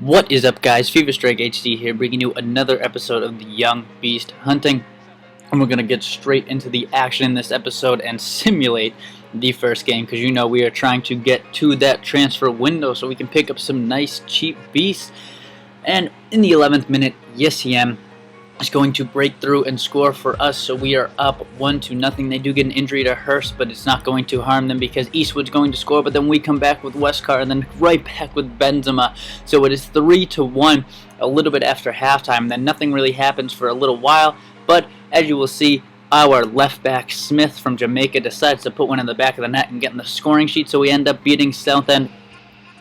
What is up, guys? FIFA Strike HD here, bringing you another episode of the Young Beast Hunting. And we're going to get straight into the action in this episode and simulate the first game, because we are trying to get to that transfer window so we can pick up some nice cheap beasts. And in the 11th minute, Yesiem is going to break through and score for us, so we are up 1-0. They do get an injury to Hurst, but it's not going to harm them because Eastwood's going to score, but then we come back with Westcar and then right back with Benzema. So it is 3-1 a little bit after halftime. Then nothing really happens for a little while, but as you will see, our left back Smith from Jamaica decides to put one in the back of the net and get in the scoring sheet, so we end up beating Southend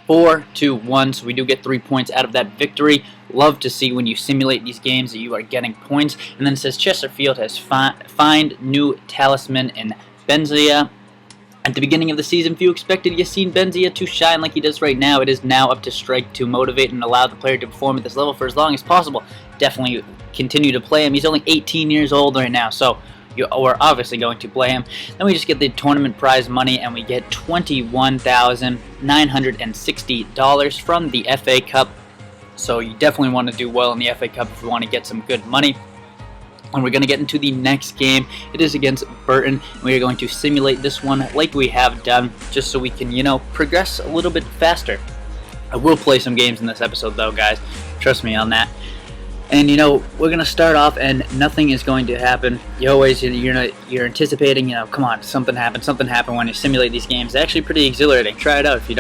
4-1, so we do get 3 points out of that victory. Love to see when you simulate these games that you are getting points. And then it says Chesterfield has find new talisman in Benzia. At the beginning of the season, if you expected Yassine Benzia to shine like he does right now, it is now up to Strike to motivate and allow the player to perform at this level for as long as possible. Definitely continue to play him. He's only 18 years old right now, so we're obviously going to play him. Then we just get the tournament prize money, and we get $21,960 from the FA Cup. So you definitely want to do well in the FA Cup if you want to get some good money. And we're going to get into the next game. It is against Burton. We are going to simulate this one like we have done, just so we can, progress a little bit faster. I will play some games in this episode, though, guys. Trust me on that. And we're gonna start off, and nothing is going to happen. You're anticipating, come on, something happened when you simulate these games. It's actually pretty exhilarating. Try it out if you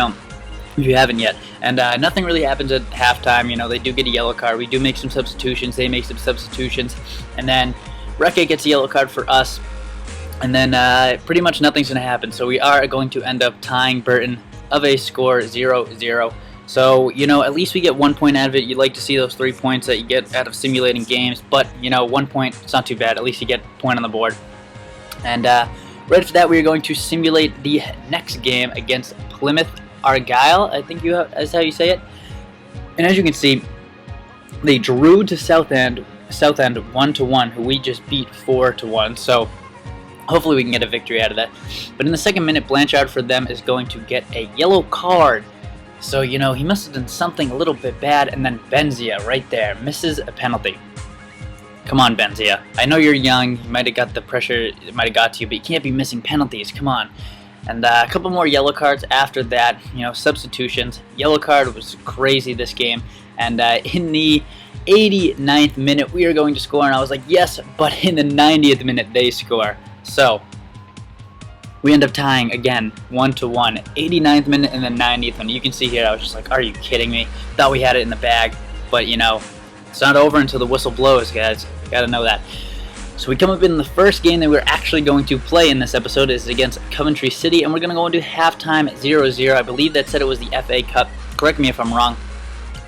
haven't yet. And nothing really happens at halftime. They do get a yellow card. We do make some substitutions. They make some substitutions, and then Reke gets a yellow card for us. And then pretty much nothing's gonna happen. So we are going to end up tying Burton of a score 0-0. So, at least we get 1 point out of it. You'd like to see those 3 points that you get out of simulating games. But, 1 point, it's not too bad. At least you get a point on the board. And right after that, we are going to simulate the next game against Plymouth Argyle, I think that's how you say it. And as you can see, they drew to Southend 1-1, who we just beat 4-1. So hopefully we can get a victory out of that. But in the second minute, Blanchard for them is going to get a yellow card. So, he must have done something a little bit bad, and then Benzia right there misses a penalty. Come on, Benzia. I know you're young, you might have got the pressure, it might have got to you, but you can't be missing penalties, come on. And a couple more yellow cards after that, substitutions. Yellow card was crazy this game, and in the 89th minute, we are going to score, and I was like, yes, but in the 90th minute, they score. So we end up tying again, 1-1, 89th minute and the 90th minute. You can see here, I was just like, are you kidding me? Thought we had it in the bag, but it's not over until the whistle blows, guys. You gotta know that. So we come up in the first game that we're actually going to play in this episode is against Coventry City, and we're gonna go into halftime 0-0. I believe that said it was the FA Cup. Correct me if I'm wrong.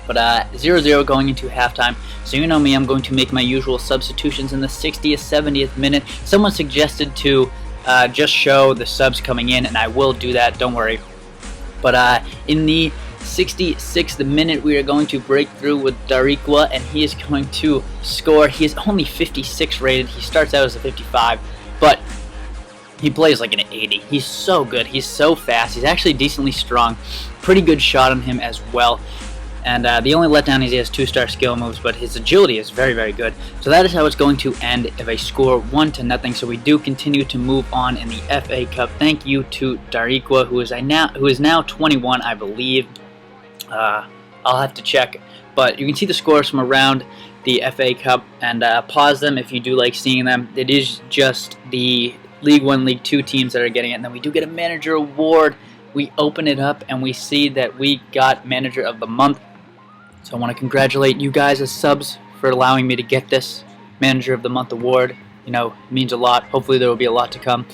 But 0-0 going into halftime. So you know me, I'm going to make my usual substitutions in the 60th, 70th minute. Someone suggested to just show the subs coming in, and I will do that, don't worry. But in the 66th minute, we are going to break through with Darikwa, and he is going to score. He is only 56 rated. He starts out as a 55, but he plays like an 80. He's so good. He's so fast. He's actually decently strong. Pretty good shot on him as well. And the only letdown is he has 2-star skill moves, but his agility is very, very good. So that is how it's going to end if I score 1-0. So we do continue to move on in the FA Cup. Thank you to Darikwa, who is now 21, I believe. I'll have to check. But you can see the scores from around the FA Cup, and pause them if you do like seeing them. It is just the League 1, League 2 teams that are getting it. And then we do get a manager award. We open it up, and we see that we got Manager of the Month. So I want to congratulate you guys as subs for allowing me to get this Manager of the Month award. It means a lot. Hopefully there will be a lot to come.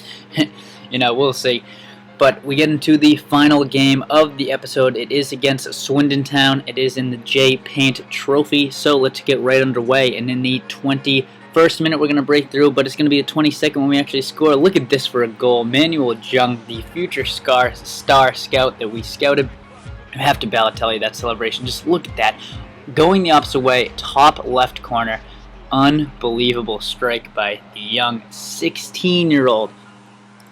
We'll see. But we get into the final game of the episode. It is against Swindon Town. It is in the J Paint Trophy. So let's get right underway. And in the 21st minute, we're going to break through, but it's going to be the 22nd when we actually score. Look at this for a goal. Manuel Jung, the future star scout that we scouted. I have to Balotelli that celebration. Just look at that. Going the opposite way, top left corner. Unbelievable strike by the young 16-year-old.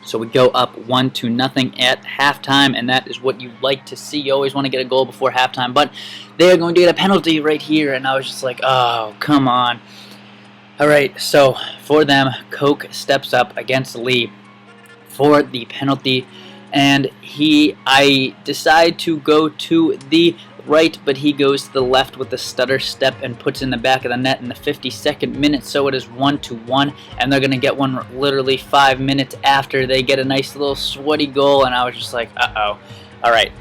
So we go up 1-0 at halftime, and that is what you like to see. You always want to get a goal before halftime, but they are going to get a penalty right here, and I was just like, oh, come on. Alright, so for them, Coke steps up against Lee for the penalty, and I decide to go to the right, but he goes to the left with the stutter step and puts in the back of the net in the 52nd minute, so it is 1-1, and they're going to get one literally 5 minutes after they get a nice little sweaty goal, and I was just like, uh-oh. Alright,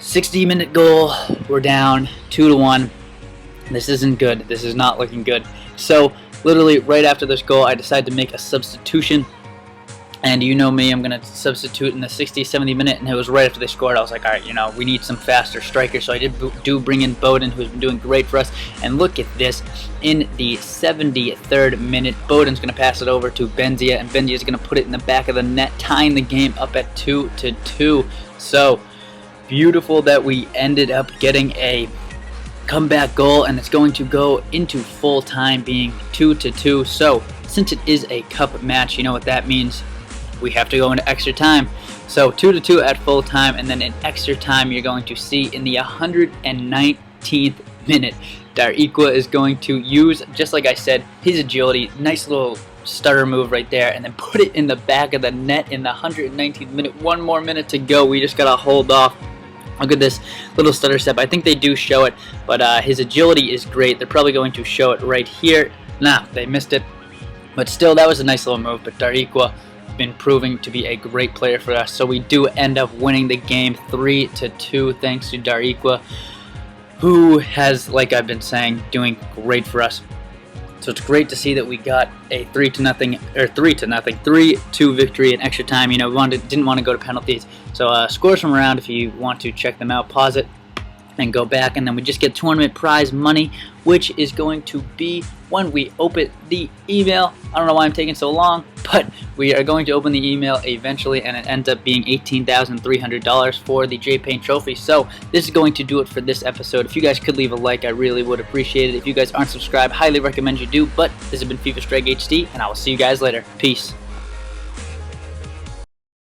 60-minute goal, we're down 2-1. This isn't good. This is not looking good. So, literally right after this goal, I decided to make a substitution. And you know me, I'm going to substitute in the 60th, 70th minute, and it was right after they scored. I was like, all right, you know, we need some faster strikers. So I do bring in Bowden, who's been doing great for us. And look at this. In the 73rd minute, Bowden's going to pass it over to Benzia, and Benzia's going to put it in the back of the net, tying the game up at 2-2. So, beautiful that we ended up getting a comeback goal, and it's going to go into full time being 2-2. So, since it is a cup match, you know what that means. We have to go into extra time. So 2-2 at full time, and then in extra time you're going to see in the 119th minute, Darikwa is going to use, just like I said, his agility, nice little stutter move right there, and then put it in the back of the net in the 119th minute. One more minute to go. We just gotta hold off. Look at this little stutter step. I think they do show it, but his agility is great. They're probably going to show it right here. Nah, they missed it. But still, that was a nice little move. But Darikwa been proving to be a great player for us, so we do end up winning the game 3-2 thanks to Darikwa, who has, like I've been saying, doing great for us. So it's great to see that we got a 3-2 victory in extra time. You know, we didn't want to go to penalties. So scores from around, if you want to check them out, pause it and go back, and then we just get tournament prize money, which is going to be when we open the email. I don't know why I'm taking so long, but we are going to open the email eventually, and it ends up being $18,300 for the J-Paint trophy. So this is going to do it for this episode. If you guys could leave a like, I really would appreciate it. If you guys aren't subscribed, highly recommend you do. But this has been FIFA Strike HD, and I will see you guys later. Peace.